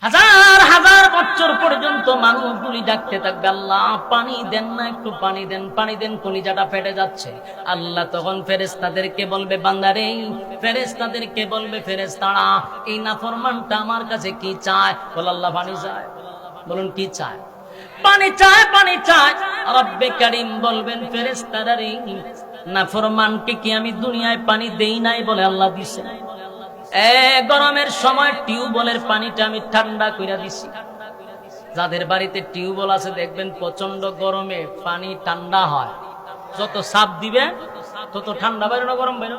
হাজার হাজার বছর পর্যন্ত মানুষগুলি ডাকতে থাকবে, আল্লাহ পানি দেন না, একটু পানি দেন, পানি দেন, কলিজাটা ফেটে যাচ্ছে। আল্লাহ তখন ফেরেশতাদেরকে বলবে, বান্দারে, ফেরেশতাদেরকে বলবে, ফেরেশতারা এই নাফরমানটা আমার কাছে কি চায়? বল, আল্লাহ পানি চায়। বলুন, কি চায়? পানি চায়, পানি চায়। রব্বে কারীম বলবেন, ফেরেশতারা রে, নাফরমানকে কি আমি দুনিয়ায় পানি দেই নাই? বলে, আল্লাহ দিছে। গরমের সময় টিউবওয়েলের পানিটা আমি ঠান্ডা কইরা দিছি। যাদের বাড়িতে টিউবওয়েল আছে দেখবেন প্রচন্ড গরমে পানি ঠান্ডা হয়, যত চাপ দিবে তত ঠান্ডা বাইরে না গরম বাইরে।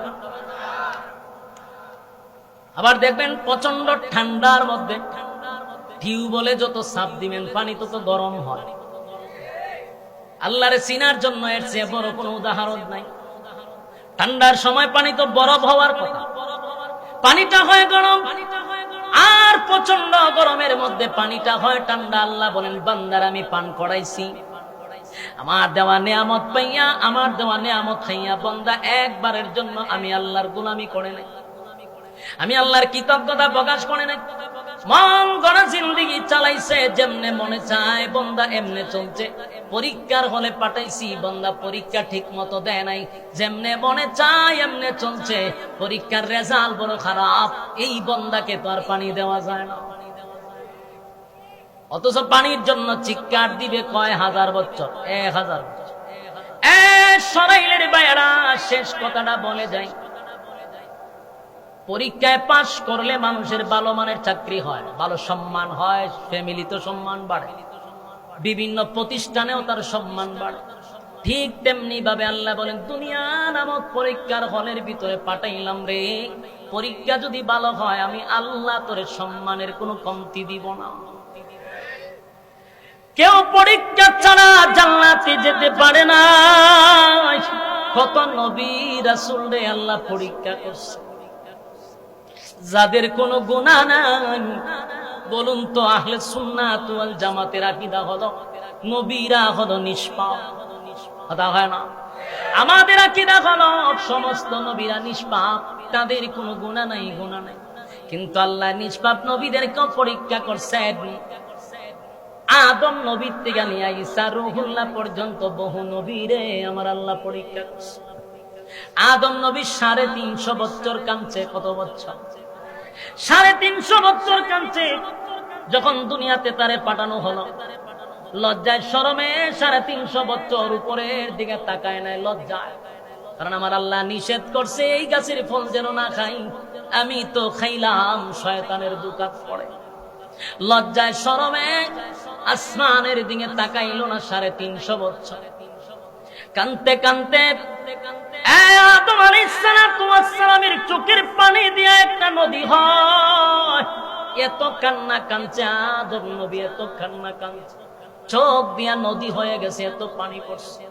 আবার দেখবেন প্রচন্ড ঠান্ডার মধ্যে টিউবওয়েলে যত চাপ দিবেন পানি তত গরম হয়। আল্লাহরে চিনার জন্য এর চেয়ে বড় কোনো উদাহরণ নাই। ঠান্ডার সময় পানি তো বরফ হওয়ার কথা, পানিটা হয় গরম। আর প্রচন্ড গরমের মধ্যে পানিটা হয় ঠান্ডা। আল্লাহ বলেন, বান্দার আমি পান করাইছি, আমার দেওয়া নেয়ামত পাইয়া, আমার দেওয়া নেয়ামত খাইয়া বান্দা একবারের জন্য আমি আল্লাহর গোলামি করে নাই, আমি আল্লাহর কৃতজ্ঞতা প্রকাশ করে নাই। মন গড়া জিন্দেগি চালাইছে, যেমনে মনে চায় বান্দা এমনে চলছে। পরীক্ষার হলে পাঠাইছি, বান্দা পরীক্ষা ঠিক মতো দেয় নাই, যেমনে মনে চায় এমনে চলছে। পরীক্ষার রেজাল্ট বড় খারাপ, এই বান্দাকে তো আর পানি দেওয়া যায় না। অথচ পানির জন্য চিৎকার দিবে কয় হাজার বছর, 1000 বছর। সরাইলের বাইরা শেষ কথাটা বলে যায়, পরীক্ষায় পাশ করলে মানুষের ভালো মানের চাকরি হয়, ভালো সম্মান হয়, ফ্যামিলিতে সম্মান বাড়ে, বিভিন্ন প্রতিষ্ঠানেও তার সম্মান বাড়ে। ঠিক তেমনি ভাবে আল্লাহ বলেন, দুনিয়া নামক পরীক্ষার হলের ভিতরে পাঠাইলাম রে, পরীক্ষা যদি ভালো হয় আমি আল্লাহ তোর সম্মানের কোনো কমতি দিব না। কেউ পরীক্ষা ছাড়া জান্নাতে যেতে পারে না। কত নবী রাসূল রে আল্লাহ পরীক্ষা করছে, যাদের কোনো গুনাহ নাই। বলুন তো, আহলে সুন্নাত ওয়াল জামাতের আকীদা হলো নবীরা হলো নিষ্পাপ, কথা হয় না? আমাদের আকীদা হলো সমস্ত নবীরা নিষ্পাপ, তাদের কোনো গুনাহ নাই, গুনাহ নাই। কিন্তু আল্লাহ নিষ্পাপ নবীদেরকে পরীক্ষা করছেন। আদম নবীর থেকে নিয়ে ঈসা রূহুল্লাহ পর্যন্ত বহু নবীরে আমার আল্লাহ পরীক্ষা করছে। আদম নবী 350 বছর কাঁদছে। কত বছর? 350 বছর কাঁদছে। যখন দুনিয়াতে তারে পাঠানো হলো, লজ্জায় শরমে 350 বছর উপরের দিকে তাকায় নাই, লজ্জায়। কারণ আমার আল্লাহ নিষেধ করছে এই গাছের ফল যেন না খাই, আমি তো খাইলাম, শয়তানের দুকাত পড়ে। লজ্জায় শরমে আসমানের দিকে তাকাইল না 350 বছর। কানতে কানতে আদম আলাইহিস সালামের চোখের পানি দিয়ে একটা নদী হয়। এত কান্না কাঁদছে আদম নবী, এত কান্না কাঁদছে, চোখ দিয়া নদী হয়ে গেছে, এত পানি পড়ছে।